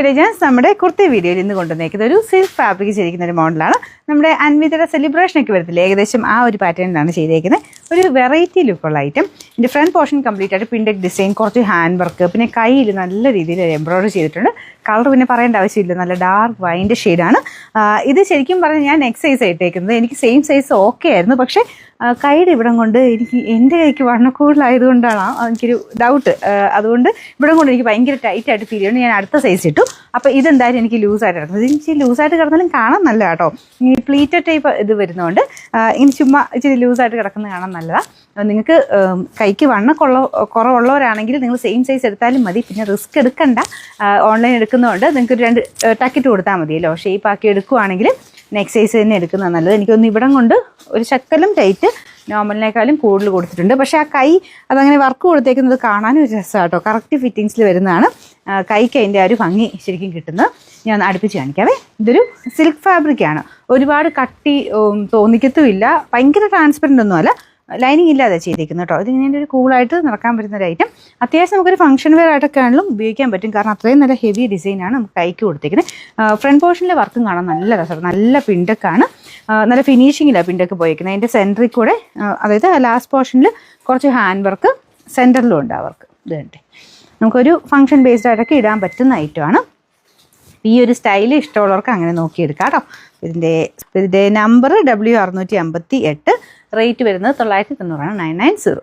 Elegance നമ്മുടെ കുർത്തി വീഡിയോയിൽ ഇന്ന് കൊണ്ടുവന്നേക്കുന്നത് ഒരു സിൽക്ക് ഫാബ്രിക് ചെയ്തിരിക്കുന്ന ഒരു മോഡലാണ്. നമ്മുടെ അൻവിതയുടെ സെലിബ്രേഷനൊക്കെ വരത്തില്ല, ഏകദേശം ആ ഒരു പാറ്റേണിലാണ് ചെയ്തേക്കുന്നത്. ഒരു വെറൈറ്റി ലുക്കുള്ള ഐറ്റം. ഇതിൻ്റെ ഫ്രണ്ട് പോർഷൻ കംപ്ലീറ്റ് ആയിട്ട് പിൻഡെക് ഡിസൈൻ, കുറച്ച് ഹാൻഡ് വർക്ക്, പിന്നെ കയ്യിൽ നല്ല രീതിയിൽ എംബ്രോയിഡറി ചെയ്തിട്ടുണ്ട്. കളർ പിന്നെ പറയേണ്ട ആവശ്യമില്ല, നല്ല ഡാർക്ക് വൈൻ്റെ ഷെയ്ഡാണ്. ഇത് ശരിക്കും പറഞ്ഞാൽ ഞാൻ നെക്സ്റ്റ് സൈസ് ഇട്ടേക്കുന്നത്. എനിക്ക് സെയിം സൈസ് ഓക്കെ ആയിരുന്നു, പക്ഷേ കൈയുടെ ഇവിടം കൊണ്ട് എൻ്റെ കൈക്ക് വണ്ണക്കൂടുതലായതുകൊണ്ടാണ് എനിക്കൊരു ഡൗട്ട്. അതുകൊണ്ട് ഇവിടം കൊണ്ട് എനിക്ക് ഭയങ്കര ടൈറ്റായിട്ട് ഫീൽ ചെയ്യുന്നു. ഞാൻ അടുത്ത സൈസ് ഇട്ടു. അപ്പോൾ ഇതെന്തായാലും എനിക്ക് ലൂസായിട്ട് കിടക്കുന്നത്. എനിക്ക് ലൂസായിട്ട് കിടന്നാലും കാണാൻ നല്ല കേട്ടോ. ഈ പ്ലീറ്റഡ് ടൈപ്പ് ഇത് വരുന്നതുകൊണ്ട് ഇനി ചുമ്മാ ഇച്ചിരി ലൂസായിട്ട് കിടക്കുന്നത് കാണാൻ നല്ലതാണ്. നിങ്ങൾക്ക് കൈക്ക് കുറവുള്ളവരാണെങ്കിൽ നിങ്ങൾ സെയിം സൈസ് എടുത്താലും മതി, പിന്നെ റിസ്ക് എടുക്കണ്ട. ഓൺലൈൻ എടുക്കുന്നതുകൊണ്ട് നിങ്ങൾക്ക് ഒരു 2 ടക്കിറ്റ് കൊടുത്താൽ മതിയല്ലോ. ഷേപ്പ് ആക്കി എടുക്കുവാണെങ്കിൽ നെക്സ്റ്റ് സൈസ് തന്നെ എടുക്കുന്നത് നല്ലത്. എനിക്കൊന്ന് ഇവിടം കൊണ്ട് ഒരു ശക്കലം ടൈറ്റ് നോർമലിനേക്കാളും കൂടുതൽ കൊടുത്തിട്ടുണ്ട്. പക്ഷേ ആ കൈ അതങ്ങനെ വർക്ക് കൊടുത്തേക്കുന്നത് കാണാനും ഒരു രസമാണ് കേട്ടോ. കറക്റ്റ് ഫിറ്റിങ്സിൽ വരുന്നതാണ്. കൈക്ക് അതിൻ്റെ ആ ഒരു ഭംഗി ശരിക്കും കിട്ടുന്നത്. ഞാൻ അടുപ്പിച്ച് കാണിക്കാവേ. ഇതൊരു സിൽക്ക് ഫാബ്രിക്കാണ്. ഒരുപാട് കട്ടി തോന്നിക്കത്തുമില്ല, ഭയങ്കര ട്രാൻസ്പെറൻ്റ് ഒന്നുമല്ല, ലൈനിങ് ഇല്ലാതെ ചെയ്തേക്കുന്നത് കേട്ടോ. ഇതിങ്ങനെ ഒരു കൂളായിട്ട് നടക്കാൻ പറ്റുന്ന ഒരു ഐറ്റം. അത്യാവശ്യം നമുക്കൊരു ഫംഗ്ഷൻ വെയർ ആയിട്ടൊക്കെ ആണെങ്കിലും ഉപയോഗിക്കാൻ പറ്റും, കാരണം അത്രയും നല്ല ഹെവി ഡിസൈനാണ് നമുക്ക് കൈക്ക് കൊടുത്തേക്കുന്നത്. ഫ്രണ്ട് പോർഷനിലെ വർക്കും കാണാൻ നല്ല രസമാണ്. നല്ല പിൻഡക്കാണ്, നല്ല ഫിനിഷിങ്ങിലാണ് പിൻഡക്ക് പോയിരിക്കുന്നത്. അതിൻ്റെ സെൻറ്ററിൽ കൂടെ, അതായത് ലാസ്റ്റ് പോർഷനിൽ കുറച്ച് ഹാൻഡ് വർക്ക്, സെൻറ്ററിലും ഉണ്ട് ആ വർക്ക്. ഇത് കണ്ടേ, നമുക്കൊരു ഫംഗ്ഷൻ ബേസ്ഡ് ആയിട്ടൊക്കെ ഇടാൻ പറ്റുന്ന ഐറ്റമാണ്. ഈ ഒരു സ്റ്റൈല് ഇഷ്ടമുള്ളവർക്ക് അങ്ങനെ നോക്കിയെടുക്കാം കേട്ടോ. ഇതിൻ്റെ നമ്പർ W658, റേറ്റ് വരുന്നത് 990.